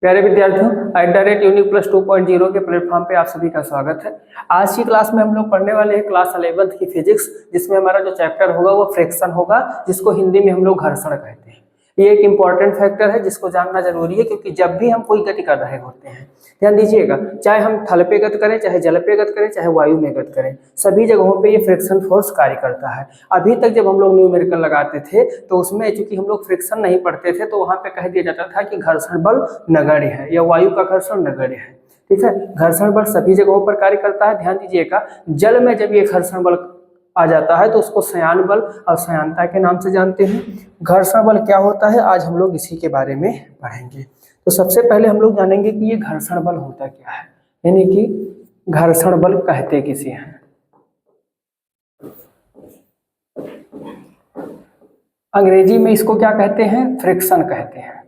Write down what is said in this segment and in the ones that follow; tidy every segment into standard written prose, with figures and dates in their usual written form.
प्यारे विद्यार्थियों, @UNIC+2.0 के प्लेटफॉर्म पे आप सभी का स्वागत है। आज की क्लास में हम लोग पढ़ने वाले हैं क्लास 11th की फिजिक्स, जिसमें हमारा जो चैप्टर होगा वो फ्रिक्शन होगा, जिसको हिंदी में हम लोग घर्षण कहते हैं। ये एक इम्पॉर्टेंट फैक्टर है जिसको जानना जरूरी है, क्योंकि जब भी हम कोई गति कर रहे होते हैं, ध्यान दीजिएगा, चाहे हम थल पे गति करें, चाहे जल पे गति करें, चाहे वायु में गति करें, सभी जगहों पे ये फ्रिक्शन फोर्स कार्य करता है। अभी तक जब हम लोग न्यूमेरिकल लगाते थे तो उसमें चूंकि हम लोग फ्रिक्शन नहीं पढ़ते थे, तो वहां पे कह दिया जाता था कि घर्षण बल नगण्य है या वायु का घर्षण नगण्य है। ठीक है, घर्षण बल सभी जगहों पर कार्य करता है। ध्यान दीजिएगा, जल में जब ये घर्षण बल आ जाता है तो उसको संयान बल और संयानता के नाम से जानते हैं। घर्षण बल क्या होता है, आज हम लोग इसी के बारे में पढ़ेंगे। तो सबसे पहले हम लोग जानेंगे कि ये घर्षण बल होता क्या है, यानी कि घर्षण बल कहते किसे हैं। अंग्रेजी में इसको क्या कहते हैं, फ्रिक्शन कहते हैं।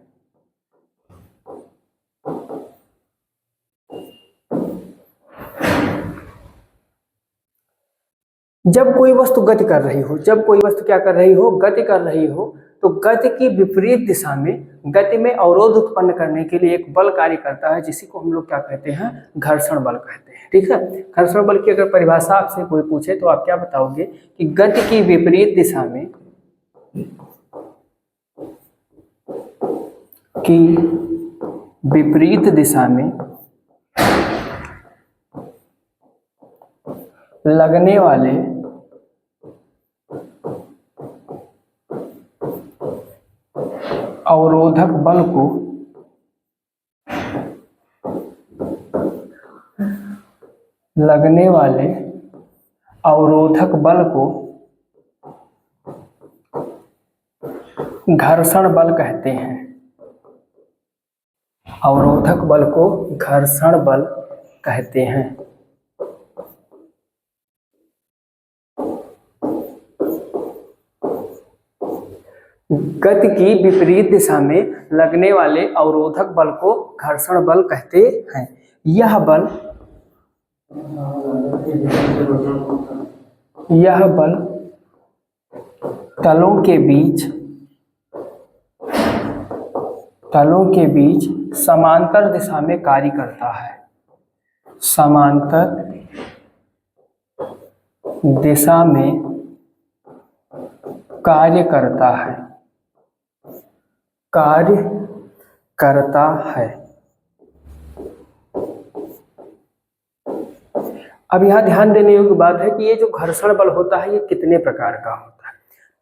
जब कोई वस्तु गति कर रही हो, जब कोई वस्तु क्या कर रही हो, गति कर रही हो, तो गति की विपरीत दिशा में गति में अवरोध उत्पन्न करने के लिए एक बल कार्य करता है, जिसी को हम लोग क्या कहते हैं, घर्षण बल कहते हैं। ठीक है, घर्षण बल की अगर परिभाषा आपसे कोई पूछे तो आप क्या बताओगे कि गति की विपरीत दिशा में लगने वाले अवरोधक बल को घर्षण बल कहते हैं। अवरोधक बल को घर्षण बल कहते हैं। गति की विपरीत दिशा में लगने वाले अवरोधक बल को घर्षण बल कहते हैं। यह बल तलों के बीच समांतर दिशा में कार्य करता है। समांतर दिशा में कार्य करता है। अब यहाँ ध्यान देने योग्य बात है कि ये जो घर्षण बल होता है ये कितने प्रकार का होता है।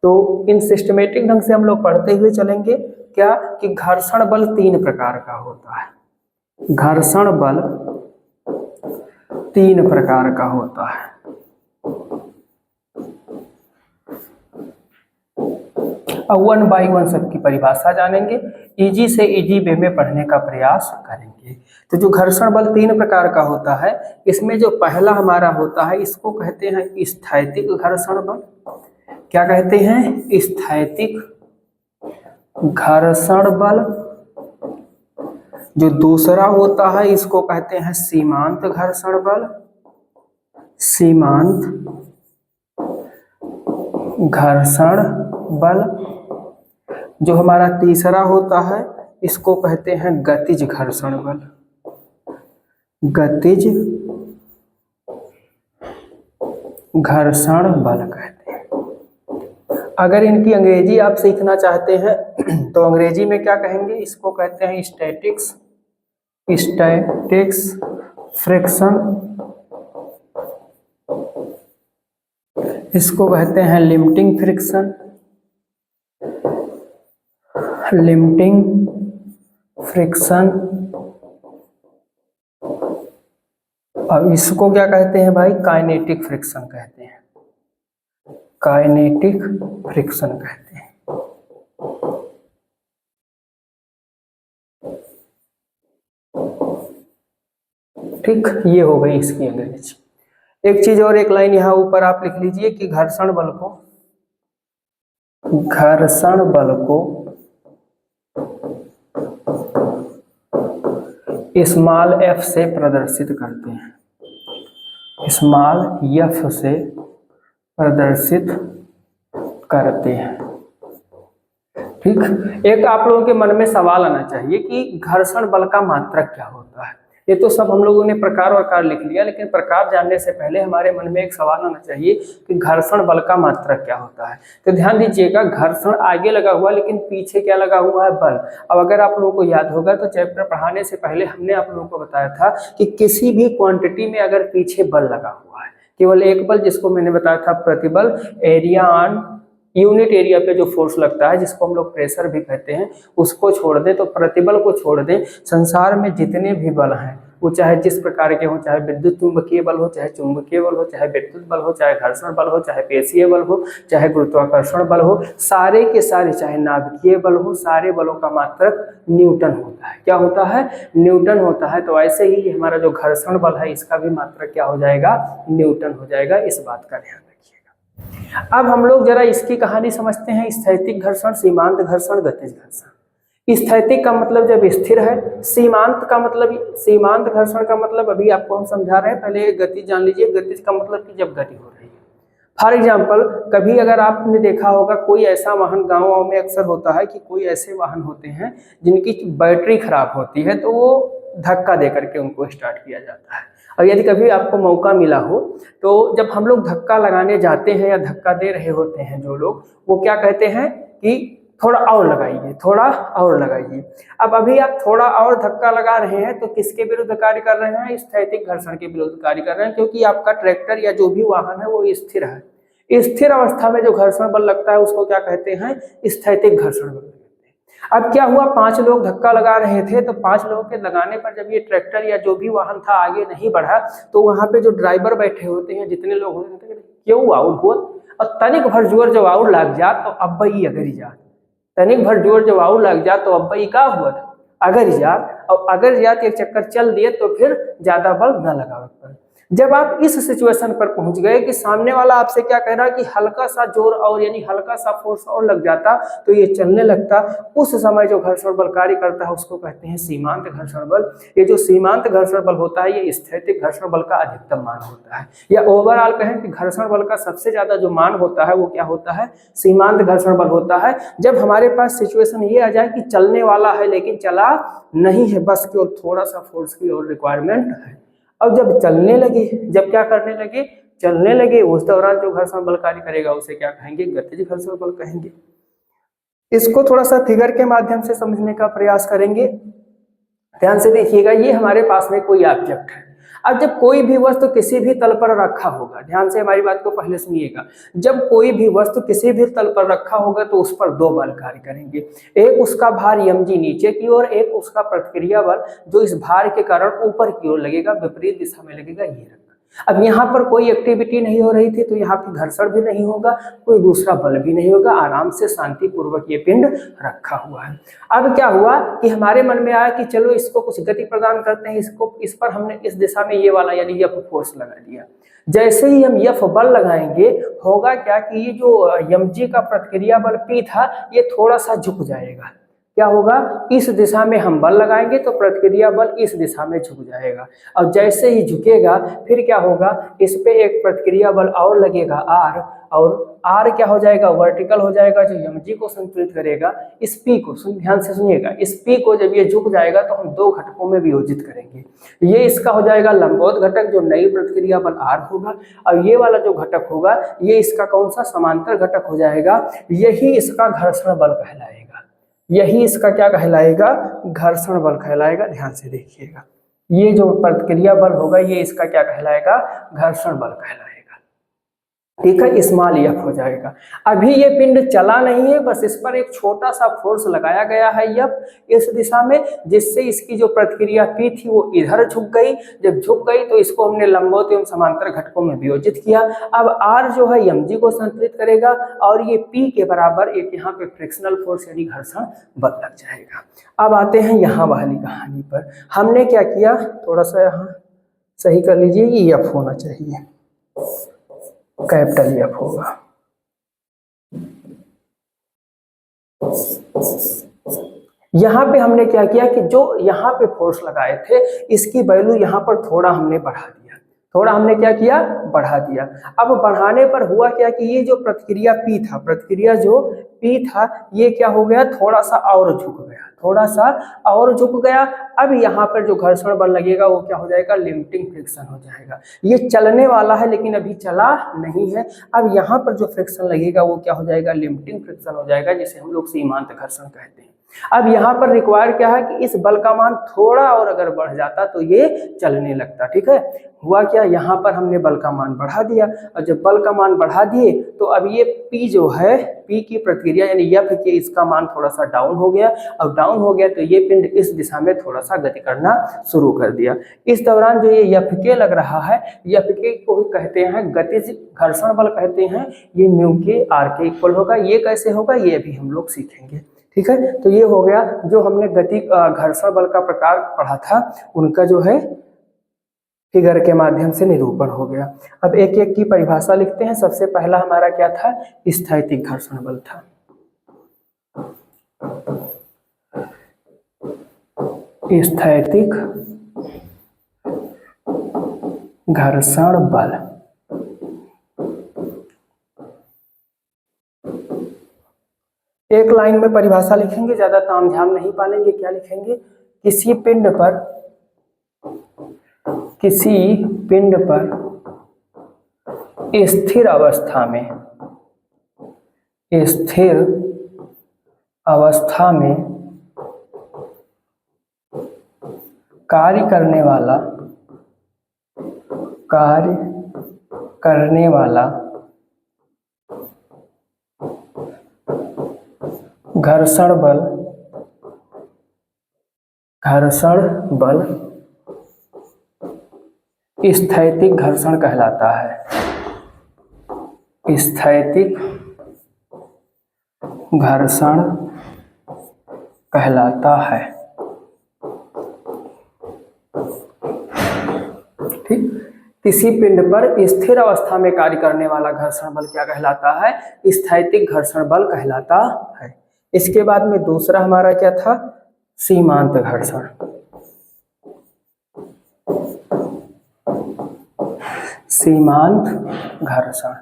तो इन सिस्टमेटिक ढंग से हम लोग पढ़ते हुए चलेंगे क्या कि घर्षण बल 3 प्रकार का होता है। घर्षण बल 3 प्रकार का होता है। अब 1 बाई 1 सबकी परिभाषा जानेंगे, इजी से इजी वे में पढ़ने का प्रयास करेंगे। तो जो घर्षण बल 3 प्रकार का होता है, इसमें जो पहला हमारा होता है इसको कहते हैं स्थैतिक घर्षण बल। क्या कहते हैं, स्थैतिक घर्षण बल। जो दूसरा होता है इसको कहते हैं सीमांत घर्षण बल। सीमांत घर्षण बल। जो हमारा तीसरा होता है इसको कहते हैं गतिज घर्षण बल। गतिज घर्षण बल कहते हैं। अगर इनकी अंग्रेजी आप सीखना चाहते हैं तो अंग्रेजी में क्या कहेंगे, इसको कहते हैं स्टैटिक्स फ्रिक्शन। इसको कहते हैं लिमिटिंग फ्रिक्शन। और इसको क्या कहते हैं भाई, काइनेटिक फ्रिक्शन कहते हैं। काइनेटिक फ्रिक्शन कहते हैं। ठीक, ये हो गई इसकी अंग्रेजी। एक चीज और, एक लाइन यहाँ ऊपर आप लिख लीजिए कि घर्षण बल को स्मॉल f से प्रदर्शित करते हैं। स्मॉल f से प्रदर्शित करते हैं। ठीक, एक आप लोगों के मन में सवाल आना चाहिए कि घर्षण बल का मात्रक क्या होता है। ये तो सब हम लोगों ने प्रकार और कार लिख लिया, लेकिन प्रकार जानने से पहले हमारे मन में एक सवाल आना चाहिए कि घर्षण बल का मात्रक क्या होता है। तो ध्यान दीजिएगा, घर्षण आगे लगा हुआ लेकिन पीछे क्या लगा हुआ है, बल। अब अगर आप लोगों को याद होगा तो चैप्टर पढ़ाने से पहले हमने आप लोगों को बताया था कि किसी भी क्वांटिटी में अगर पीछे बल लगा हुआ है, केवल एक बल जिसको मैंने बताया था प्रतिबल, एरिया ऑन यूनिट एरिया पे जो फोर्स लगता है जिसको हम लोग प्रेशर भी कहते हैं, उसको छोड़ दें, तो प्रतिबल को छोड़ दें, संसार में जितने भी बल हैं वो चाहे जिस प्रकार के हो, चाहे विद्युत चुंबकीय बल हो, चाहे चुंबकीय बल हो, चाहे विद्युत बल हो, चाहे घर्षण बल हो, चाहे पेशीय बल हो, चाहे गुरुत्वाकर्षण बल हो, सारे के सारे, चाहे नाभिकीय बल हो, सारे बलों का मात्रक न्यूटन होता है। क्या होता है? न्यूटन होता है। तो ऐसे ही हमारा जो घर्षण बल है इसका भी मात्रक क्या हो जाएगा? न्यूटन हो जाएगा। इस बात का ध्यान रखिएगा। अब हम लोग जरा इसकी कहानी समझते हैं। स्थैतिक घर्षण, सीमांत घर्षण, गतिज घर्षण। स्थैतिक का मतलब जब स्थिर है, सीमांत का मतलब, सीमांत घर्षण का मतलब अभी आपको हम समझा रहे हैं, पहले गति जान लीजिए। गतिज का मतलब कि जब गति हो रही है। फॉर एग्जाम्पल, कभी अगर आपने देखा होगा कोई ऐसा वाहन, गाँव में अक्सर होता है कि कोई ऐसे वाहन होते हैं जिनकी बैटरी खराब होती है तो वो धक्का दे करके उनको स्टार्ट किया जाता है। और यदि कभी आपको मौका मिला हो तो जब हम लोग धक्का लगाने जाते हैं या धक्का दे रहे होते हैं जो लोग, वो क्या कहते हैं कि थोड़ा और लगाइए, थोड़ा और लगाइए। अब अभी आप थोड़ा और धक्का लगा रहे हैं तो किसके विरुद्ध कार्य कर रहे हैं? स्थैतिक घर्षण के विरुद्ध कार्य कर रहे हैं, क्योंकि आपका ट्रैक्टर या जो भी वाहन है वो स्थिर है। स्थिर अवस्था में जो घर्षण बल लगता है उसको क्या कहते हैं? स्थैतिक घर्षण बल। अब क्या हुआ, 5 लोग धक्का लगा रहे थे, तो 5 लोगों के लगाने पर जब ये ट्रैक्टर या जो भी वाहन था आगे नहीं बढ़ा, तो वहां पे जो ड्राइवर बैठे होते हैं, जितने लोग होते हैं, क्यों आउट हुआ? और तनिक भर जोर जब आउट लग जा तो अब भाई अगर ही जा, तनिक भर जोर जब आउट लग जा तो अब भाई क्या हुआ था? अगर जा, और अगर जा एक चक्कर चल दिए तो फिर ज्यादा बल न लगावे पर। जब आप इस सिचुएशन पर पहुंच गए कि सामने वाला आपसे क्या कह रहा है कि हल्का सा जोर और यानी हल्का सा फोर्स और लग जाता तो ये चलने लगता, उस समय जो घर्षण बल कार्य करता है उसको कहते हैं सीमांत घर्षण बल। ये जो सीमांत घर्षण बल होता है ये स्थैतिक घर्षण बल का अधिकतम मान होता है। या ओवरऑल कहें कि घर्षण बल का सबसे ज्यादा जो मान होता है वो क्या होता है? सीमांत घर्षण बल होता है। जब हमारे पास सिचुएशन ये आ जाए कि चलने वाला है लेकिन चला नहीं है, बस केवल थोड़ा सा फोर्स की और रिक्वायरमेंट है। अब जब चलने लगे, जब क्या करने लगे? चलने लगे, उस दौरान जो घर्षण बल कार्य करेगा उसे क्या कहेंगे? गतिज घर्षण बल कहेंगे। इसको थोड़ा सा फिगर के माध्यम से समझने का प्रयास करेंगे। ध्यान से देखिएगा, ये हमारे पास में कोई ऑब्जेक्ट है। अब जब कोई भी वस्तु किसी भी तल पर रखा होगा, ध्यान से हमारी बात को पहले सुनिएगा, जब कोई भी वस्तु किसी भी तल पर रखा होगा तो उस पर 2 बल कार्य करेंगे। एक उसका भार mg नीचे की ओर, एक उसका प्रतिक्रिया बल जो इस भार के कारण ऊपर की ओर लगेगा, विपरीत दिशा में लगेगा। ये रखा। अब यहाँ पर कोई एक्टिविटी नहीं हो रही थी तो यहाँ पे घर्षण भी नहीं होगा, कोई दूसरा बल भी नहीं होगा, आराम से शांतिपूर्वक ये पिंड रखा हुआ है। अब क्या हुआ कि हमारे मन में आया कि चलो इसको कुछ गति प्रदान करते हैं, इसको, इस पर हमने इस दिशा में ये वाला यानी F फोर्स लगा दिया। जैसे ही हम F बल लगाएंगे, होगा क्या कि ये जो mg का प्रतिक्रिया बल P था ये थोड़ा सा झुक जाएगा। क्या होगा? इस दिशा में हम बल लगाएंगे तो प्रतिक्रिया बल इस दिशा में झुक जाएगा। अब जैसे ही झुकेगा फिर क्या होगा? इस पे एक प्रतिक्रिया बल और लगेगा R, और R क्या हो जाएगा? वर्टिकल हो जाएगा, जो mg को संतुलित करेगा। इस P को ध्यान से सुनिएगा, इस P को जब ये झुक जाएगा तो हम 2 घटकों में विभाजित करेंगे। ये इसका हो जाएगा लंबवत घटक जो नई प्रतिक्रिया बल R होगा, और ये वाला जो घटक होगा ये इसका कौन सा? समांतर घटक हो जाएगा। यही इसका घर्षण बल कहलाएगा। यही इसका क्या कहलाएगा? घर्षण बल कहलाएगा। ध्यान से देखिएगा, ये जो प्रतिक्रिया बल होगा ये इसका क्या कहलाएगा? घर्षण बल कहलाएगा। ठीक है, स्मॉल F हो जाएगा। अभी ये पिंड चला नहीं है, बस इस पर एक छोटा सा फोर्स लगाया गया है F इस दिशा में, जिससे इसकी जो प्रतिक्रिया P थी वो इधर झुक गई। जब झुक गई तो इसको हमने लंबवत एवं समांतर घटकों में विभाजित किया। अब R जो है mg को संतुलित करेगा, और ये P के बराबर एक यहाँ पे फ्रिक्शनल फोर्स यानी घर्षण बल लग जाएगा। अब आते हैं यहाँ वाली कहानी पर। हमने क्या किया, थोड़ा सा यहाँ सही कर लीजिए, ये F होना चाहिए, कैपिटल F होगा। यहाँ पे हमने क्या किया कि जो यहाँ पे फोर्स लगाए थे इसकी वैल्यू यहाँ पर थोड़ा हमने बढ़ा दिया। थोड़ा हमने क्या किया, बढ़ा दिया। अब बढ़ाने पर हुआ क्या कि ये जो प्रतिक्रिया P था, प्रतिक्रिया जो P था, ये क्या हो गया, थोड़ा सा और झुक गया, थोड़ा सा और झुक गया। अब यहाँ पर जो घर्षण बल लगेगा वो क्या हो जाएगा, लिमिटिंग फ्रिक्शन हो जाएगा। ये चलने वाला है लेकिन अभी चला नहीं है। अब यहाँ पर जो फ्रिक्शन लगेगा वो क्या हो जाएगा, लिमिटिंग फ्रिक्शन हो जाएगा, जिसे हम लोग सीमांत घर्षण कहते हैं। अब यहाँ पर रिक्वायर क्या है कि इस बल का मान थोड़ा और अगर बढ़ जाता तो ये चलने लगता। ठीक है, हुआ क्या, यहाँ पर हमने बल का मान बढ़ा दिया, और जब बल का मान बढ़ा दिए तो अब ये P जो है, P की प्रतिक्रिया यानी F के इसका मान थोड़ा सा डाउन हो गया, और डाउन हो गया तो ये पिंड इस दिशा में थोड़ा सा गति करना शुरू कर दिया। इस दौरान जो ये F के लग रहा है, F के को भी कहते हैं गतिज घर्षण बल कहते हैं। ये म्यू के आर के इक्वल होगा। ये कैसे होगा ये अभी हम लोग सीखेंगे। ठीक है, तो ये हो गया जो हमने गति घर्षण बल का प्रकार पढ़ा था, उनका जो है फिगर के माध्यम से निरूपण हो गया। अब एक एक की परिभाषा लिखते हैं। सबसे पहला हमारा क्या था, स्थैतिक घर्षण बल था। स्थैतिक घर्षण बल, एक लाइन में परिभाषा लिखेंगे, ज्यादा तामझाम नहीं पालेंगे। क्या लिखेंगे, किसी पिंड पर स्थिर अवस्था में कार्य करने वाला घर्षण बल स्थैतिक घर्षण कहलाता है। स्थैतिक घर्षण कहलाता है। ठीक, किसी पिंड पर स्थिर अवस्था में कार्य करने वाला घर्षण बल क्या कहलाता है, स्थैतिक घर्षण बल कहलाता है। इसके बाद में दूसरा हमारा क्या था, सीमांत घर्षण। सीमांत घर्षण,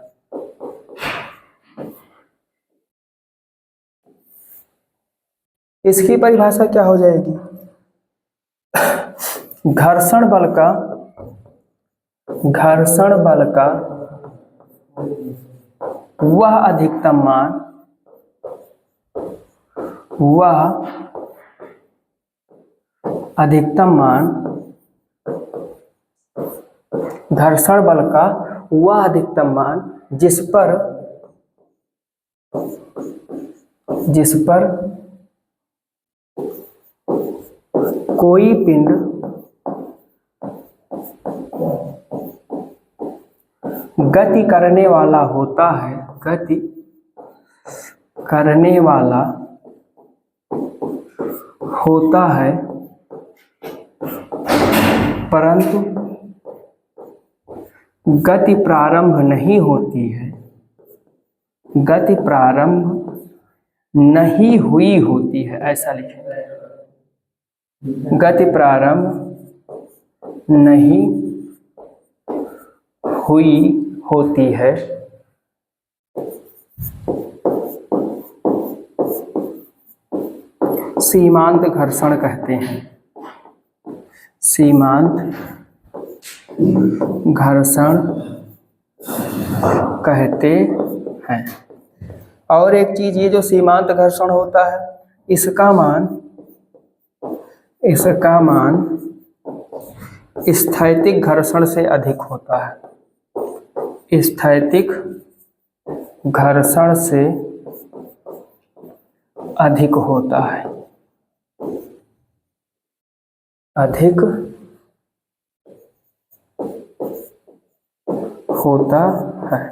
इसकी परिभाषा क्या हो जाएगी, घर्षण बल का वह अधिकतम मान घर्षण बल का वह अधिकतम मान जिस पर कोई पिंड गति करने वाला होता है, परंतु गति प्रारंभ नहीं होती है, गति प्रारंभ नहीं हुई होती है, ऐसा लिखेंगे। गति प्रारंभ नहीं हुई होती है, सीमांत घर्षण कहते हैं। सीमांत घर्षण कहते हैं। और एक चीज, ये जो सीमांत घर्षण होता है, इसका मान स्थैतिक घर्षण से अधिक होता है। स्थैतिक घर्षण से अधिक होता है, अधिक होता है।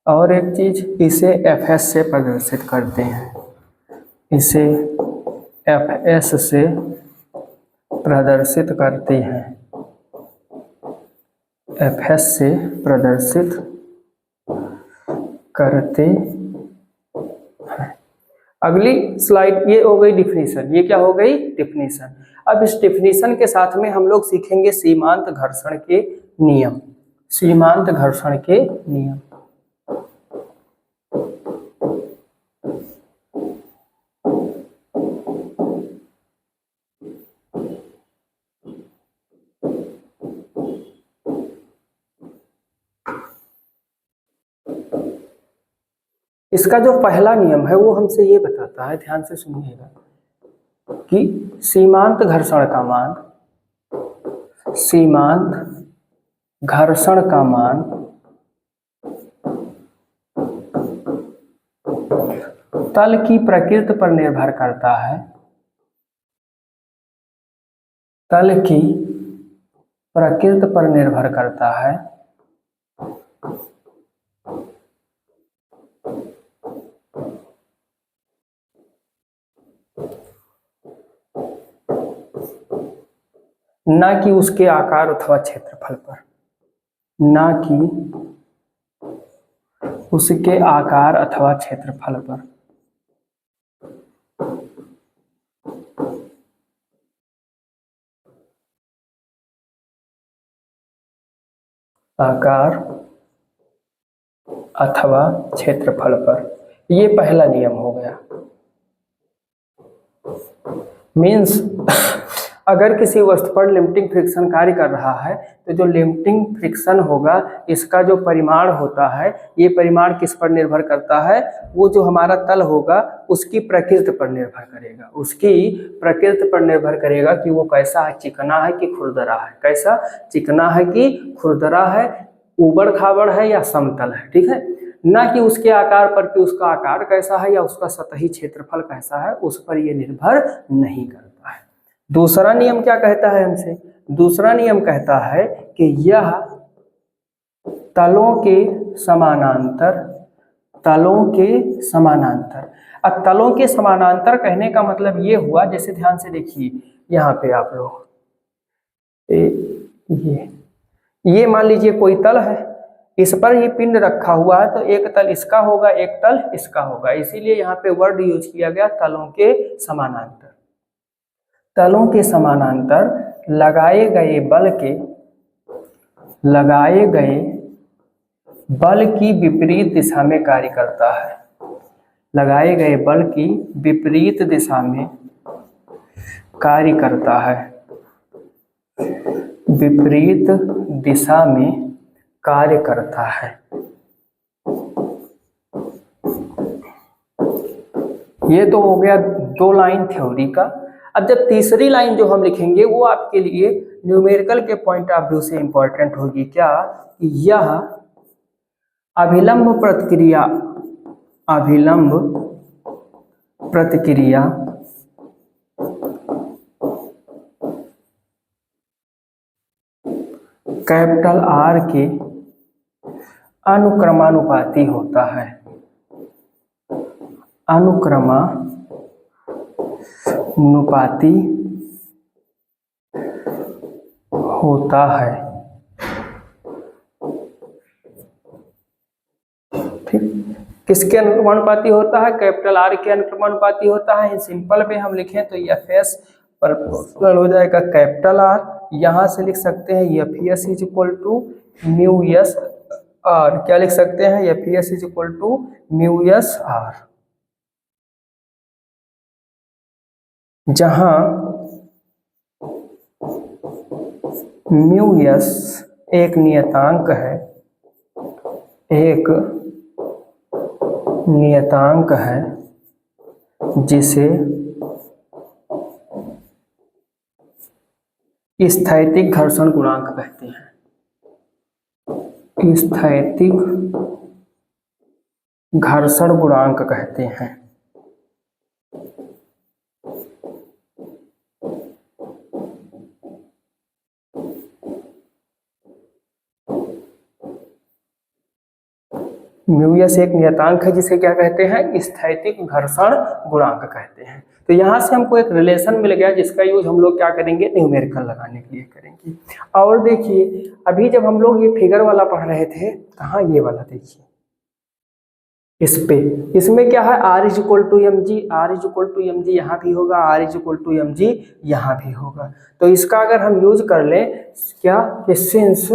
और एक चीज, इसे Fs से प्रदर्शित करते हैं, इसे Fs से प्रदर्शित करते हैं, Fs से प्रदर्शित करते हैं। अगली स्लाइड, ये हो गई डिफिनीशन। ये क्या हो गई, डिफिनीशन। अब इस डिफिनीशन के साथ में हम लोग सीखेंगे सीमांत घर्षण के नियम, सीमांत घर्षण के नियम। इसका जो पहला नियम है वो हमसे ये बताता है, ध्यान से सुनिएगा, कि सीमांत घर्षण का मान, सीमांत घर्षण का मान तल की प्रकृति पर निर्भर करता है, तल की प्रकृति पर निर्भर करता है, न कि उसके आकार अथवा क्षेत्रफल पर, न कि उसके आकार अथवा क्षेत्रफल पर। आकार अथवा क्षेत्रफल पर, ये पहला नियम हो गया। मीन्स अगर किसी वस्तु पर लिमिटिंग फ्रिक्शन कार्य कर रहा है तो जो लिमिटिंग फ्रिक्शन होगा इसका जो परिमाण होता है, ये परिमाण किस पर निर्भर करता है, वो जो हमारा तल होगा उसकी प्रकृति पर निर्भर करेगा, उसकी प्रकृति पर निर्भर करेगा कि वो कैसा है, चिकना है कि खुरदरा है, कैसा चिकना है कि खुरदरा है, ऊबड़ खाबड़ है या समतल है, ठीक है। ना कि उसके आकार पर कि उसका आकार कैसा है या उसका सतही क्षेत्रफल कैसा है, उस पर ये निर्भर नहीं करता है। दूसरा नियम क्या कहता है हमसे, दूसरा नियम कहता है कि यह तलों के समानांतर, तलों के समानांतर। अब तलों के समानांतर कहने का मतलब ये हुआ, जैसे ध्यान से देखिए यहाँ पे आप लोग ये मान लीजिए कोई तल है, इस पर ये पिंड रखा हुआ है, तो एक तल इसका होगा, एक तल इसका होगा, इसीलिए यहाँ पे वर्ड यूज किया गया तलों के समानांतर। तलों के समानांतर लगाए गए बल की विपरीत दिशा में कार्य करता है, लगाए गए बल की विपरीत दिशा में कार्य करता है, विपरीत दिशा में कार्य करता है। ये तो हो गया 2 लाइन थ्योरी का। अब जब तीसरी लाइन जो हम लिखेंगे वो आपके लिए न्यूमेरिकल के पॉइंट ऑफ व्यू से इंपॉर्टेंट होगी। क्या, यह अभिलंब प्रतिक्रिया, अभिलंब प्रतिक्रिया कैपिटल आर के अनुक्रमानुपाती होता है, अनुक्रमानुपाती होता है, ठीक। किसके अनुक्रमानुपाती होता है, कैपिटल आर के अनुक्रमानुपाती होता है। इन सिंपल में हम लिखें तो एफ एस पर हो जाएगा कैपिटल आर, यहां से लिख सकते हैं F S is equal to mu S R, क्या लिख सकते हैं, F S is equal to mu S R, जहां म्यू एस एक नियतांक है, एक नियतांक है जिसे स्थैतिक घर्षण गुणांक कहते हैं, स्थैतिक घर्षण गुणांक कहते हैं। म्यू एस एक नियतांक है जिसे क्या कहते हैं, स्थैतिक घर्षण गुणांक कहते हैं। तो यहाँ से हमको एक रिलेशन मिल गया जिसका यूज हम लोग क्या करेंगे, न्यूमेरिकल लगाने के लिए करेंगे। और देखिए अभी जब हम लोग ये फिगर वाला पढ़ रहे थे, कहाँ ये वाला देखिए, इस पे, इसमें क्या है, R is equal to M G, R is equal to M G यहाँ भी होगा, R is equal to M G यहाँ भी होगा। तो इसका अगर हम यूज कर लें क्या, कि since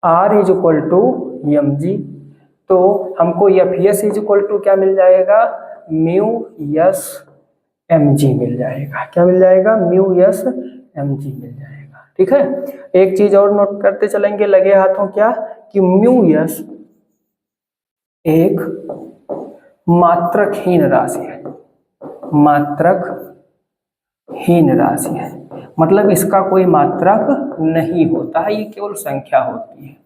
R is equal to mg, तो हमको एफ इज इक्वल टू क्या मिल जाएगा, म्यू यस mg मिल जाएगा। क्या मिल जाएगा, म्यू यस mg मिल जाएगा। ठीक है, एक चीज और नोट करते चलेंगे लगे हाथों, क्या कि म्यू यस एक मात्रकहीन राशि है, मात्रकहीन राशि है, मतलब इसका कोई मात्रक नहीं होता है, ये केवल संख्या होती है,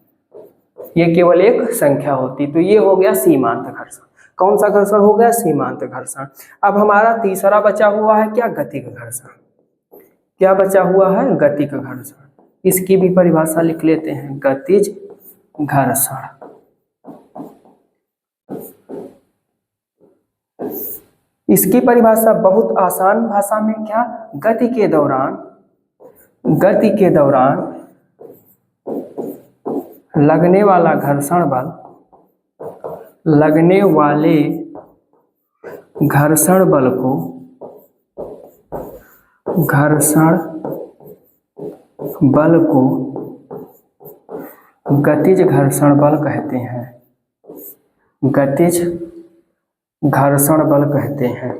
ये केवल एक संख्या होती है। तो ये हो गया सीमांत घर्षण। कौन सा घर्षण हो गया, सीमांत घर्षण। अब हमारा तीसरा बचा हुआ है क्या, गतिक घर्षण। क्या बचा हुआ है, गतिक घर्षण। इसकी भी परिभाषा लिख लेते हैं, गतिज घर्षण। इसकी परिभाषा बहुत आसान भाषा में क्या, गति के दौरान लगने वाला घर्षण बल, लगने वाले घर्षण बल को गतिज घर्षण बल कहते हैं, गतिज घर्षण बल कहते हैं।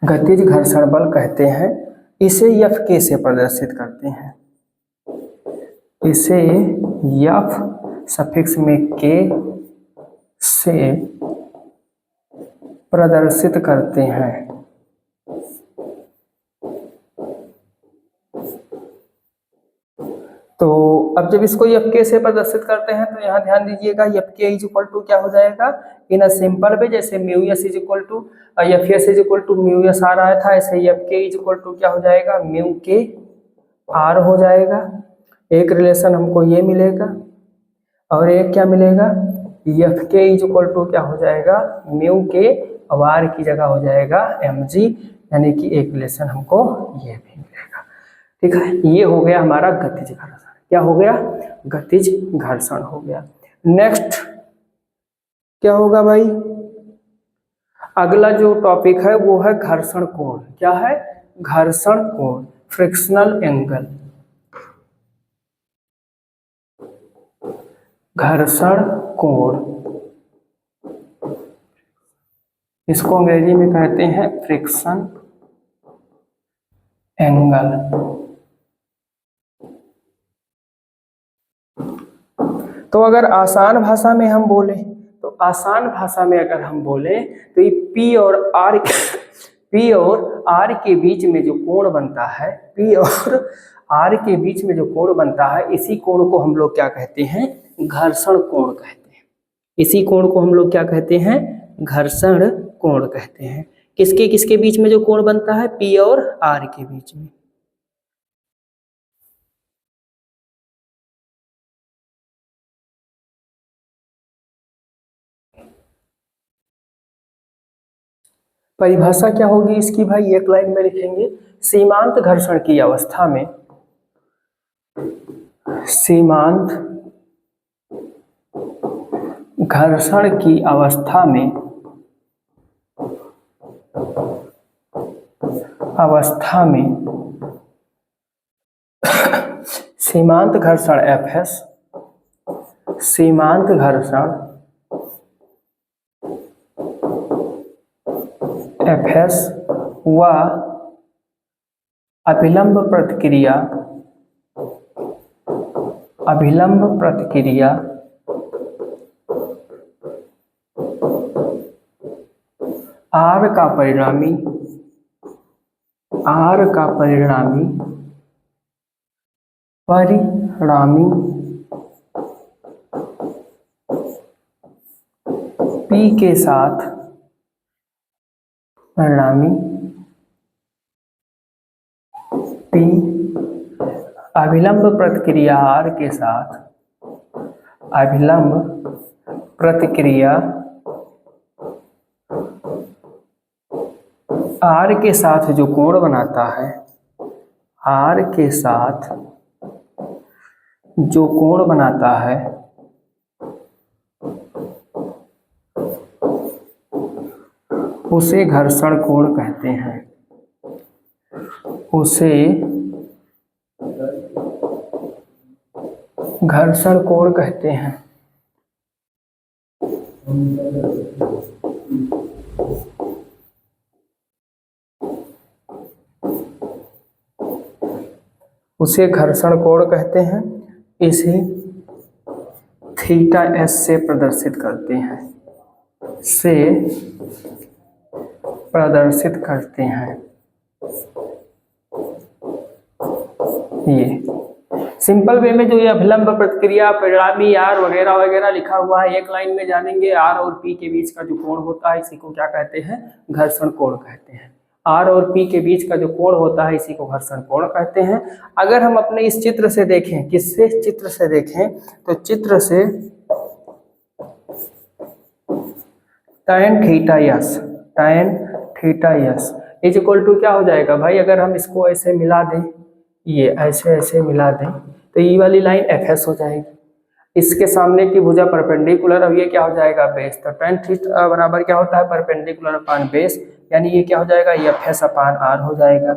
गतिज घर्षण बल कहते हैं। इसे एफ के से प्रदर्शित करते हैं, इसे एफ सफिक्स में के से प्रदर्शित करते हैं। तो अब जब इसको एफ के से प्रदर्शित करते हैं तो यहाँ ध्यान दीजिएगा, एफ के इज इक्वल टू क्या हो जाएगा, इन अ सिंपल वे, जैसे mu S is equal to F S is equal to mu S R आया था, ऐसे एफ के इज इक्वल टू क्या हो जाएगा, म्यू के आर हो जाएगा। एक रिलेशन हमको ये मिलेगा और एक क्या मिलेगा, एफ के इज इक्वल टू क्या हो जाएगा, म्यू के, और आर की जगह हो जाएगा एम जी, यानी कि एक रिलेशन हमको ये भी मिलेगा। ठीक है, ये हो गया हमारा गतिज घर्षण। क्या हो गया, गतिज घर्षण हो गया। नेक्स्ट क्या होगा भाई, अगला जो टॉपिक है वो है घर्षण कोण। क्या है, घर्षण कोण, फ्रिक्शनल एंगल। घर्षण कोण, इसको अंग्रेजी में कहते हैं फ्रिक्शन एंगल। तो अगर आसान भाषा में हम बोले, तो आसान भाषा में अगर हम बोले तो ये पी और आर के बीच में जो कोण बनता है, पी और आर के बीच में जो कोण बनता है, इसी कोण को हम लोग क्या कहते हैं, घर्षण कोण कहते हैं। इसी कोण को हम लोग क्या कहते हैं, घर्षण कोण कहते हैं। किसके किसके बीच में जो कोण बनता है, पी और आर के बीच में। परिभाषा क्या होगी इसकी भाई, एक लाइन में लिखेंगे, सीमांत घर्षण की अवस्था में, सीमांत घर्षण की अवस्था में सीमांत घर्षण एफ एस, सीमांत घर्षण एफ एस व अभिलंब प्रतिक्रिया आर का परिणामी पी के साथ पी अभिलंब प्रतिक्रिया आर के साथ, अभिलंब प्रतिक्रिया आर के साथ जो कोण बनाता है, आर के साथ जो कोण बनाता है, उसे घर्षण कोण कहते हैं, उसे घर्षण कोण कहते हैं। उसे घर्षण कोण कहते हैं। इसे थीटा एस से प्रदर्शित करते हैं, से प्रदर्शित करते हैं। ये सिंपल वे में जो ये अभिलंब प्रतिक्रिया परिणामी आर वगैरह वगैरह लिखा हुआ है, एक लाइन में जानेंगे। आर और पी के बीच का जो कोण होता है इसी को क्या कहते हैं, घर्षण कोण कहते हैं। आर और पी के बीच का जो कोण होता है इसी को घर्षण कोण कहते हैं। अगर हम अपने इस चित्र से देखें, किससे, चित्र से देखें, तो चित्र से tan theta S, tan theta S is equal to क्या हो जाएगा भाई, अगर हम इसको ऐसे मिला दें, ये ऐसे ऐसे मिला दें, तो ये वाली लाइन एफ एस हो जाएगी। इसके सामने की भुजा परपेंडिकुलर, अब ये क्या हो जाएगा, बेस। तो tan थीटा बराबर क्या होता है, परपेंडिकुलर अपान बेस, यानी ये क्या हो जाएगा, एफ एस अपान आर हो जाएगा।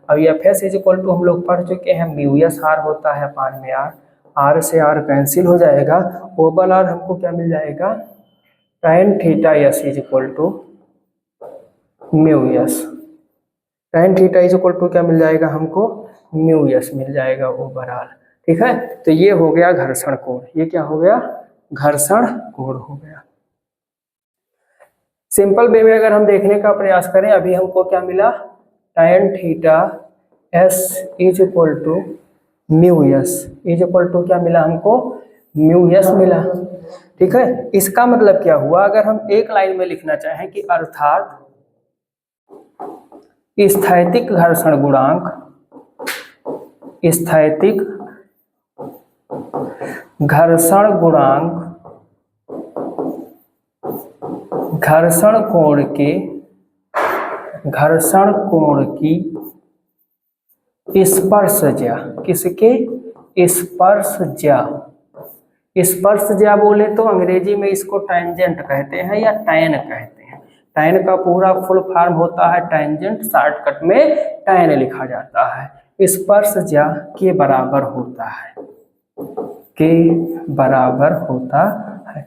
अब F S is equal to हम लोग पढ़ चुके हैं म्यू एस आर होता है अपान में आर, आर से आर कैंसिल हो जाएगा, ओवल आर हमको क्या मिल जाएगा, tan theta S is equal to mu S, tan theta is equal to क्या मिल जाएगा हमको, म्यू एस मिल जाएगा ओवरऑल। ठीक है, तो ये हो गया घर्षण कोण, ये क्या हो गया, घर्षण कोण हो गया। सिंपल वे में अगर हम देखने का प्रयास करें, अभी हमको क्या मिला, tan theta S is equal to mu S is equal to क्या मिला हमको, म्यू एस मिला। ठीक है, इसका मतलब क्या हुआ, अगर हम एक लाइन में लिखना चाहें कि अर्थात स्थैतिक घर्षण गुणांक, स्थैतिक घर्षण गुणांक घर्षण कोण की स्पर्शज्या, किसके, स्पर्शज्या। स्पर्शज्या बोले तो अंग्रेजी में इसको टेंजेंट कहते हैं या टैन कहते हैं। टैन का पूरा फुल फॉर्म होता है टेंजेंट, शॉर्टकट में टैन लिखा जाता है। स्पर्शज्या के बराबर होता है, के बराबर होता है।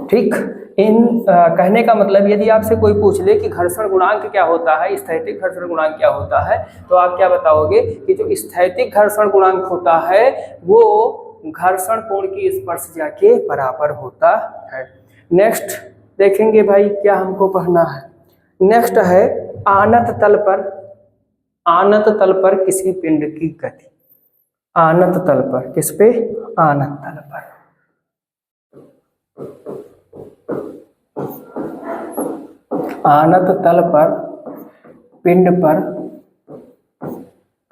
ठीक, कहने का मतलब यदि आपसे कोई पूछ ले कि घर्षण गुणांक क्या होता है, स्थैतिक घर्षण गुणांक क्या होता है, तो आप क्या बताओगे कि जो स्थैतिक घर्षण गुणांक होता है वो घर्षण कोण की स्पर्शज्या के बराबर होता है। नेक्स्ट देखेंगे भाई क्या हमको पढ़ना है। नेक्स्ट है आनत तल पर किसी पिंड की गति। आनत तल पर, किस पे, आनत तल पर। आनत तल पर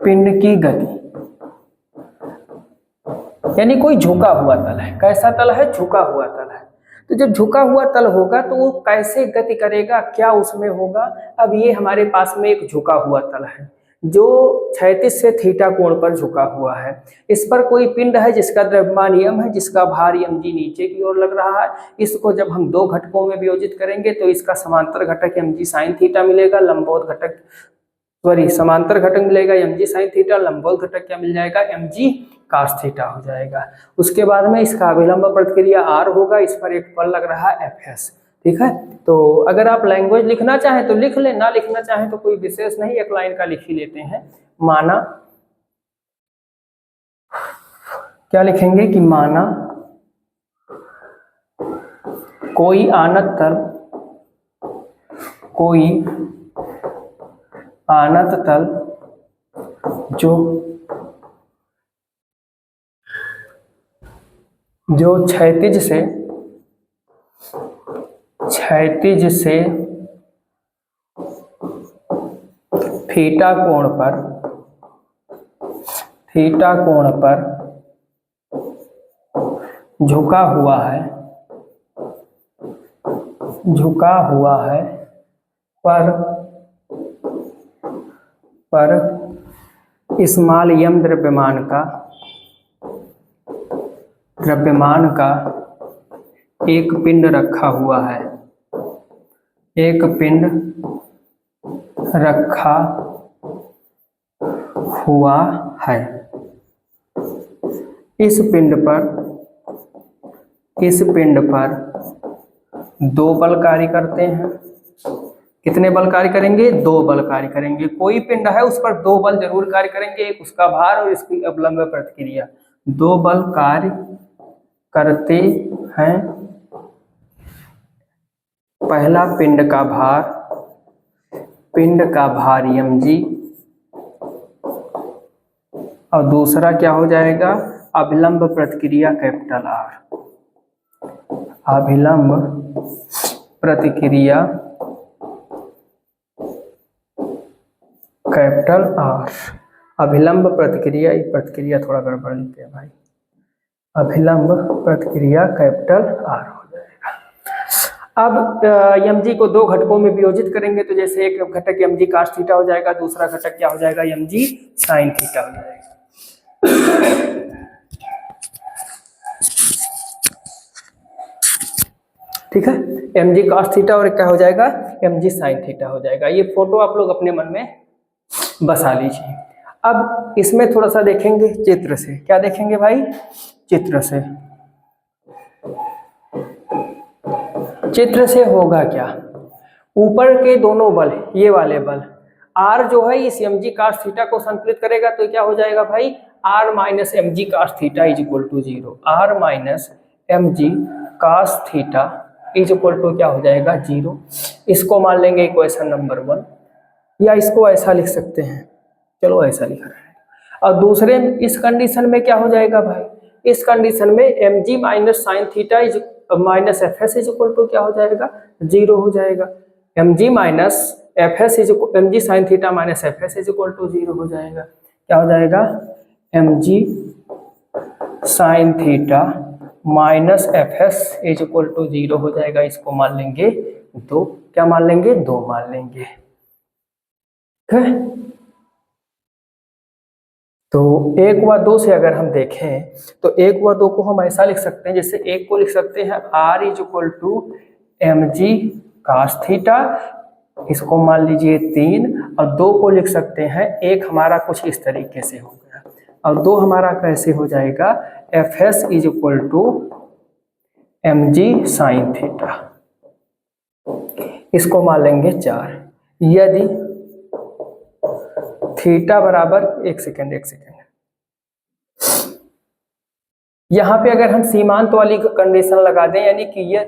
पिंड की गति, यानी कोई झुका हुआ तल है। कैसा तल है, झुका हुआ तल है। तो जब झुका हुआ तल होगा तो वो कैसे गति करेगा, क्या उसमें होगा। अब ये हमारे पास में एक झुका हुआ तल है जो क्षैतिज से थीटा कोण पर झुका हुआ है। इस पर कोई पिंड है जिसका द्रव्यमान m है, जिसका भार mg नीचे की ओर लग रहा है। इसको जब हम दो घटकों में वियोजित करेंगे तो इसका समांतर घटक mg sin थीटा मिलेगा, लंबवत घटक समांतर घटक मिलेगा mg sin थीटा, लंबवत घटक क्या मिल जाएगा, mg cos थीटा हो जाएगा। उसके बाद में इसका अभिलंब प्रतिक्रिया r होगा, इस पर एक बल लग रहा है Fs। ठीक है, तो अगर आप लैंग्वेज लिखना चाहें तो लिख ले, ना लिखना चाहें तो कोई विशेष नहीं, एक लाइन का लिख ही लेते हैं। माना, क्या लिखेंगे कि माना कोई आनत तल जो क्षैतिज से थीटा कोण पर झुका हुआ है पर स्मॉल m द्रव्यमान का एक पिंड रखा हुआ है। एक पिंड रखा हुआ है। इस पिंड पर दो बल कार्य करते हैं। कितने बल कार्य करेंगे? दो बल कार्य करेंगे। कोई पिंड है उस पर दो बल जरूर कार्य करेंगे, एक उसका भार और इसकी अवलंब प्रतिक्रिया। दो बल कार्य करते हैं। पहला पिंड का भार mg और दूसरा क्या हो जाएगा? अभिलंब प्रतिक्रिया कैपिटल R। अभिलंब प्रतिक्रिया कैपिटल R। अभिलंब प्रतिक्रिया, ये प्रतिक्रिया थोड़ा गड़बड़ लिखते हैं भाई। अभिलंब प्रतिक्रिया कैपिटल R हो जाएगा। अब mg को दो घटकों में वियोजित करेंगे तो जैसे एक घटक mg cos थीटा हो जाएगा, दूसरा घटक क्या हो जाएगा? mg sin थीटा हो जाएगा। ठीक है, mg cos थीटा और क्या हो जाएगा? mg sin थीटा हो जाएगा। ये फोटो आप लोग अपने मन में बसा लीजिए। अब इसमें थोड़ा सा देखेंगे चित्र से। क्या देखेंगे भाई? चित्र से। चित्र से होगा क्या? ऊपर के दोनों बल, ये वाले बल R जो है इस mg cos थीटा को संतुलित करेगा तो क्या हो जाएगा भाई? R minus mg cos theta is equal to 0। R minus mg cos theta is equal to क्या हो जाएगा? 0। इसको मान लेंगे इक्वेशन नंबर 1, या इसको ऐसा लिख सकते हैं, चलो ऐसा लिखा है। और दूसरे इस कंडीशन में क्या हो जाएगा भाई? इस कंडीशन में mg minus sine theta is minus fs is equal to क्या हो जाएगा? 0 हो जाएगा। mg minus fs is mg sine theta minus fs is equal to 0 हो जाएगा। क्या हो जाएगा? mg sine theta minus fs is equal to 0 हो जाएगा। इसको मान लेंगे 2। क्या मान लेंगे? 2 मान लेंगे। ठीक है, तो 1 व 2 से अगर हम देखें तो 1 व 2 को हम ऐसा लिख सकते हैं, जैसे 1 को लिख सकते हैं R is equal to mg cos theta, इसको मान लीजिए 3, और 2 को लिख सकते हैं, एक हमारा कुछ इस तरीके से हो गया और 2 हमारा कैसे हो जाएगा? fs is equal to mg sin theta, इसको मान लेंगे 4। यदि थीटा बराबर, एक सेकेंड यहाँ पे अगर हम सीमांत वाली कंडीशन लगा दें, यानी कि ये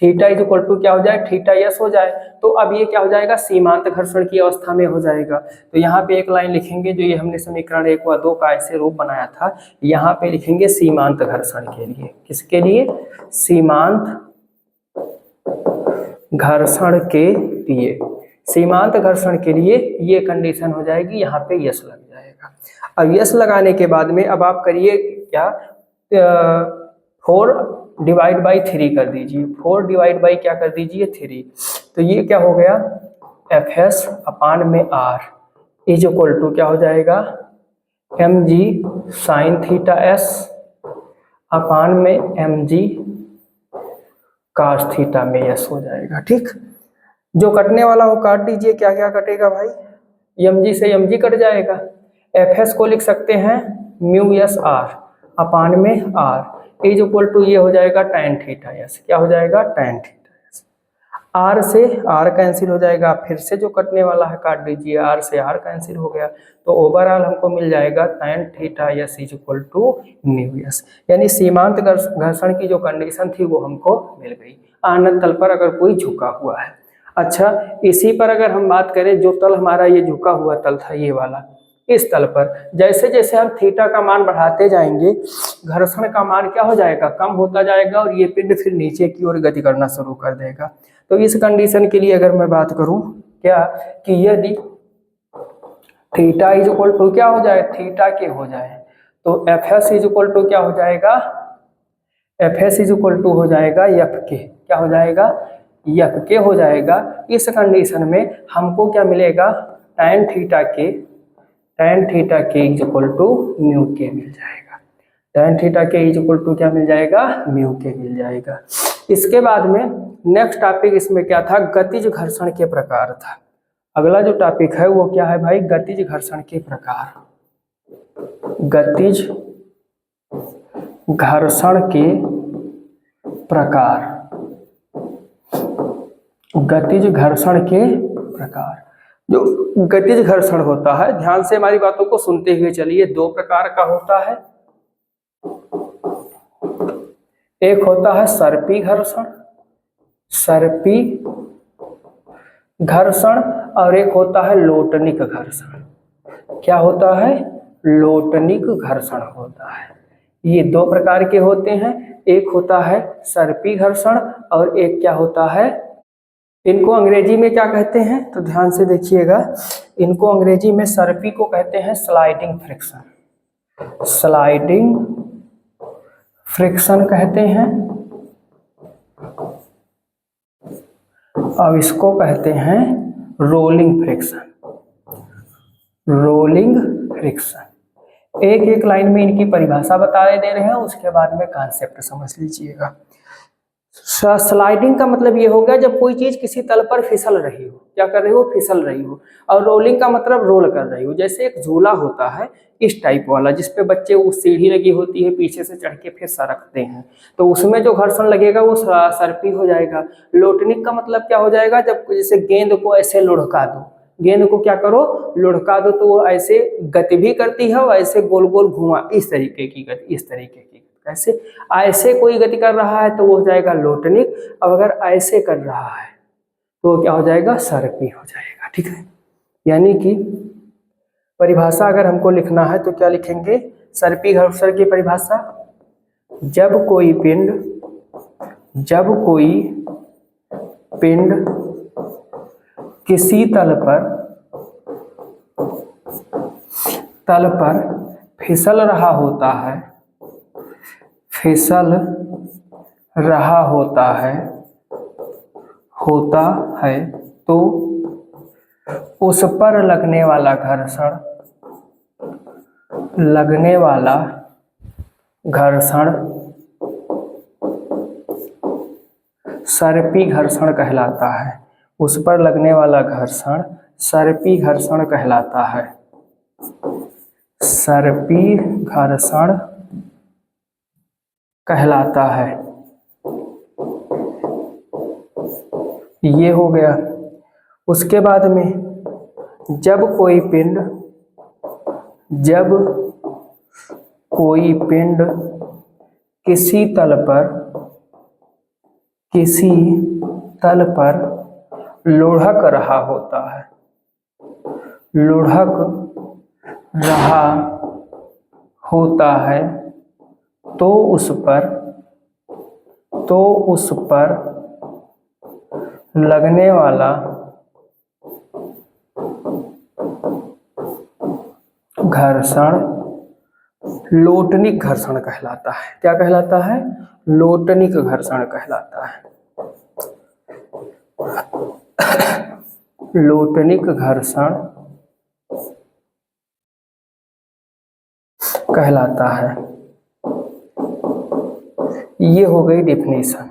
थीटा इज इक्वल टू क्या हो जाए? थीटा यस हो जाए, तो अब ये क्या हो जाएगा? सीमांत घर्षण की अवस्था में हो जाएगा। तो यहाँ पे एक लाइन लिखेंगे, जो ये हमने समीकरण 1 व 2 का ऐसे रूप बनाया था, यहाँ पे लिखेंगे सीमांत घर्षण के लिए। किसके लिए? सीमांत घर्षण के लिए। सीमांत घर्षण के लिए ये कंडीशन हो जाएगी, यहाँ पे यस लग जाएगा। अब यस लगाने के बाद में अब आप करिए क्या? 4 डिवाइड बाई 3 कर दीजिए। 4 डिवाइड बाई क्या कर दीजिए? 3। तो ये क्या हो गया? fs अपान में r इज इक्वल टू क्या हो जाएगा? mg साइन थीटा s अपान में mg cos थीटा में s हो जाएगा। ठीक, जो कटने वाला हो काट दीजिए। क्या क्या कटेगा भाई? mg से mg कट जाएगा। fs को लिख सकते हैं म्यू एस r अपान में r इज इक्वल टू ये हो जाएगा tan थीटा s। क्या हो जाएगा? tan theta s। r से r कैंसिल हो जाएगा, फिर से जो कटने वाला है काट दीजिए, r से r कैंसिल हो गया, तो ओवरऑल हमको मिल जाएगा tan theta s is equal to mu s। यानी सीमांत घर्षण की जो कंडीशन थी वो हमको मिल गई। आनंद तल पर अगर कोई झुका हुआ है। अच्छा, इसी पर अगर हम बात करें, जो तल हमारा ये झुका हुआ तल था, ये वाला, इस तल पर जैसे जैसे हम थीटा का मान बढ़ाते जाएंगे, घर्षण का मान क्या हो जाएगा? कम होता जाएगा और ये पिंड फिर नीचे की ओर गति करना शुरू कर देगा। तो इस कंडीशन के लिए अगर मैं बात करूं क्या, कि यदि थीटा इज इक्वल टू क्या हो जाए? थीटा के हो जाए, तो fs इज इक्वल टू क्या हो जाएगा? fs इज इक्वल टू हो जाएगा f के। क्या हो जाएगा? f के हो जाएगा। इस कंडीशन में हमको क्या मिलेगा? tan थीटा के इज इक्वल टू म्यू के मिल जाएगा। tan थीटा के इज इक्वल टू क्या मिल जाएगा? म्यू के मिल जाएगा। इसके बाद में नेक्स्ट टॉपिक इसमें क्या था, गतिज घर्षण के प्रकार था। अगला जो टॉपिक है वो क्या है भाई, गतिज घर्षण के प्रकार। गतिज घर्षण के प्रकार, गतिज घर्षण के प्रकार। जो गतिज घर्षण होता है, ध्यान से हमारी बातों को सुनते हुए चलिए, दो प्रकार का होता है। एक होता है सर्पी घर्षण, सर्पी घर्षण, और एक होता है लोटनिक घर्षण। क्या होता है, लोटनिक घर्षण होता है। ये दो प्रकार के होते हैं, एक होता है सर्पी घर्षण और एक क्या होता है, इनको अंग्रेजी में क्या कहते हैं, तो ध्यान से देखिएगा, इनको अंग्रेजी में सर्पी को कहते हैं स्लाइडिंग फ्रिक्शन, स्लाइडिंग फ्रिक्शन कहते हैं, और इसको कहते हैं रोलिंग फ्रिक्शन, रोलिंग फ्रिक्शन। एक एक लाइन में इनकी परिभाषा बता दे रहे हैं, उसके बाद में कॉन्सेप्ट समझ लीजिएगा। स्लाइडिंग का मतलब ये हो गया जब कोई चीज किसी तल पर फिसल रही हो, क्या कर रही हो, फिसल रही हो। और रोलिंग का मतलब रोल कर रही हो, जैसे एक झूला होता है इस टाइप वाला, जिसपे बच्चे वो सीढ़ी लगी होती है, पीछे से चढ़ के फिर सरकते हैं, तो उसमें जो घर्षण लगेगा वो सर्पी हो जाएगा। लोटनिक का मतलब क्या हो जाएगा, जब जैसे गेंद को ऐसे लुढ़का दो, गेंद को क्या करो, लुढ़का दो, तो वो ऐसे गति भी करती है और ऐसे गोल गोल घुमा, इस तरीके की गति, इस तरीके की। ऐसे ऐसे कोई गति कर रहा है तो वो हो जाएगा लोटनिक, अब अगर ऐसे कर रहा है तो क्या हो जाएगा, सर्पी हो जाएगा। ठीक है, यानी कि परिभाषा अगर हमको लिखना है तो क्या लिखेंगे, सर्पी घर्षण की परिभाषा, जब कोई पिंड किसी तल पर फिसल रहा होता है, फिसल रहा होता है तो उस पर लगने वाला घर्षण सर्पी घर्षण कहलाता है, उस पर लगने वाला घर्षण सर्पी घर्षण कहलाता है, सर्पी घर्षण कहलाता है। ये हो गया। उसके बाद में जब कोई पिंड किसी तल पर लुढ़क रहा होता है तो उस पर लगने वाला घर्षण लोटनिक घर्षण कहलाता है। क्या कहलाता है, लोटनिक घर्षण कहलाता है, लोटनिक घर्षण कहलाता है। ये हो गई डेफिनेशन,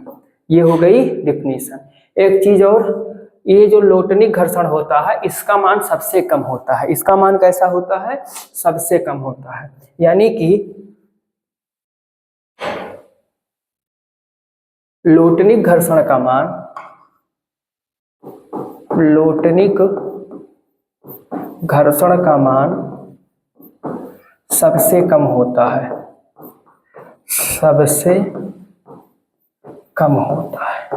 ये हो गई डेफिनेशन। एक चीज और, ये जो लोटनिक घर्षण होता है इसका मान सबसे कम होता है। इसका मान कैसा होता है, सबसे कम होता है, यानी कि लोटनिक घर्षण का मान, लोटनिक घर्षण का मान सबसे कम होता है, सबसे कम होता है।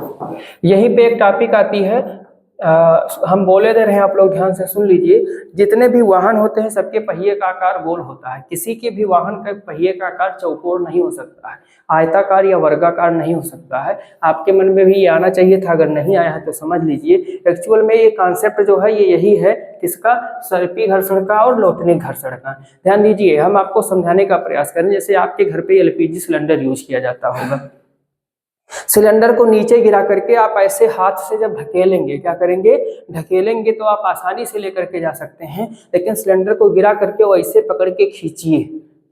यहीं पे एक टॉपिक आती है, हम बोले दे रहे हैं, आप लोग ध्यान से सुन लीजिए। जितने भी वाहन होते हैं सबके पहिए का आकार गोल होता है, किसी के भी वाहन का पहिए का आकार चौकोर नहीं हो सकता है, आयताकार या वर्गाकार नहीं हो सकता है। आपके मन में भी ये आना चाहिए था, अगर नहीं आया है तो समझ लीजिए। एक्चुअल में ये कॉन्सेप्ट जो है ये यही है, किसका, सर्पी घर्षण का और लोटनिक घर्षण का। ध्यान दीजिए, हम आपको समझाने का प्रयास करें। जैसे आपके घर पे एलपीजी सिलेंडर यूज किया जाता होगा, सिलेंडर को नीचे गिरा करके आप ऐसे हाथ से जब ढकेलेंगे, क्या करेंगे, ढकेलेंगे तो आप आसानी से लेकर के जा सकते हैं, लेकिन सिलेंडर को गिरा करके वो ऐसे पकड़ के खींचिए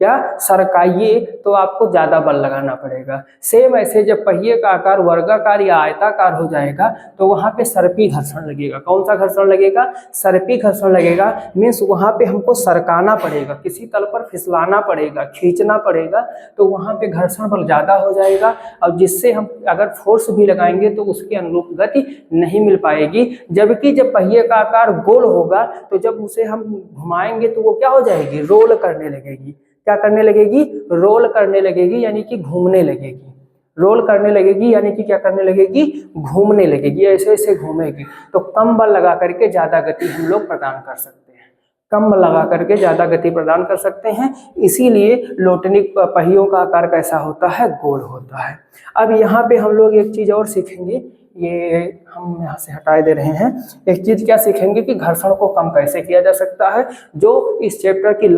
या सरकाइए तो आपको ज्यादा बल लगाना पड़ेगा। सेम ऐसे जब पहिए का आकार वर्गाकार या आयताकार हो जाएगा तो वहां पे सर्पी घर्षण लगेगा। कौन सा घर्षण लगेगा? सर्पी घर्षण लगेगा। मीन्स वहां पे हमको सरकाना पड़ेगा, किसी तल पर फिसलाना पड़ेगा, खींचना पड़ेगा, तो वहां पे घर्षण बल ज्यादा हो जाएगा और जिससे हम अगर फोर्स भी लगाएंगे तो उसके अनुरूप गति नहीं मिल पाएगी। जबकि जब पहिए का आकार गोल होगा तो जब उसे हम घुमाएंगे तो वो क्या हो जाएगी? रोल करने लगेगी। क्या करने लगेगी? रोल करने लगेगी, यानी कि घूमने लगेगी। रोल करने लगेगी यानी कि क्या करने लगेगी? घूमने लगेगी, ऐसे ऐसे घूमेगी। तो कम बल लगा करके ज्यादा गति हम लोग प्रदान कर सकते हैं, कम बल लगा करके ज्यादा गति प्रदान कर सकते हैं। इसीलिए लोटनी पहियों का आकार कैसा होता है? गोल होता है। अब यहाँ पे हम लोग एक चीज और सीखेंगे, ये हम यहाँ से हटा दे रहे हैं। एक चीज क्या सीखेंगे कि घर्षण को कम कैसे किया जा सकता है, जो इस चैप्टर की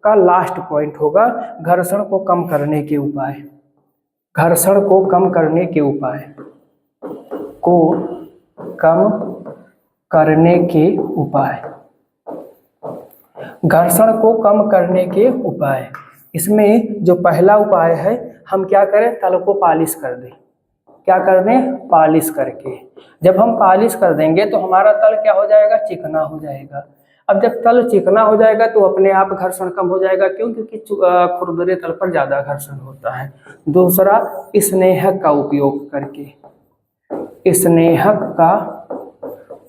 का लास्ट पॉइंट होगा, घर्षण को कम करने के उपाय। घर्षण को कम करने के उपाय को कम करने के उपाय, घर्षण को कम करने के उपाय। इसमें जो पहला उपाय है, हम क्या करें? तल को पालिश कर दें। क्या कर दें? पालिश करके। जब हम पालिश कर देंगे तो हमारा तल क्या हो जाएगा? चिकना हो जाएगा। अब जब तल चिकना हो जाएगा तो अपने आप घर्षण कम हो जाएगा। क्यों? क्योंकि खुरदरे तल पर ज्यादा घर्षण होता है। दूसरा, स्नेहक का उपयोग करके। स्नेहक का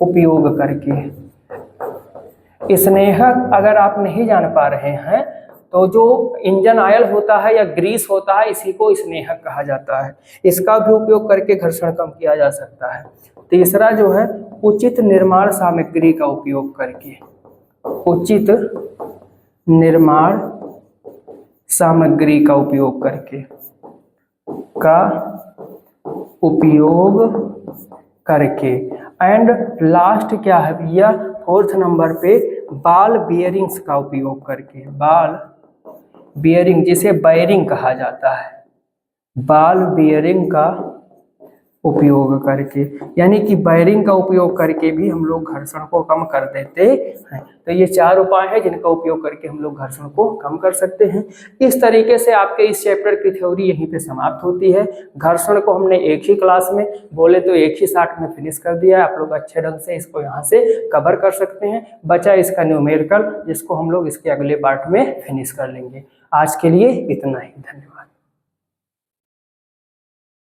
उपयोग करके। स्नेहक अगर आप नहीं जान पा रहे हैं तो जो इंजन ऑयल होता है या ग्रीस होता है, इसी को स्नेहक कहा जाता है। इसका भी उपयोग करके घर्षण कम किया जा सकता है। तीसरा जो है, उचित निर्माण सामग्री का उपयोग करके। उचित निर्माण सामग्री का उपयोग करके, एंड लास्ट क्या है भैया? फोर्थ नंबर पे, बॉल बियरिंग्स का उपयोग करके। बॉल बियरिंग, जिसे बेयरिंग कहा जाता है, बॉल बियरिंग का उपयोग करके, यानी कि बेयरिंग का उपयोग करके भी हम लोग घर्षण को कम कर देते हैं। तो ये चार उपाय हैं जिनका उपयोग करके हम लोग घर्षण को कम कर सकते हैं। इस तरीके से आपके इस चैप्टर की थ्योरी यहीं पे समाप्त होती है। घर्षण को हमने एक ही क्लास में, बोले तो एक ही शॉट में फिनिश कर दिया है। आप लोग अच्छे ढंग से इसको यहाँ से कवर कर सकते हैं। बचा इसका न्यूमेरिकल, जिसको हम लोग इसके अगले पार्ट में फिनिश कर लेंगे। आज के लिए इतना ही, धन्यवाद।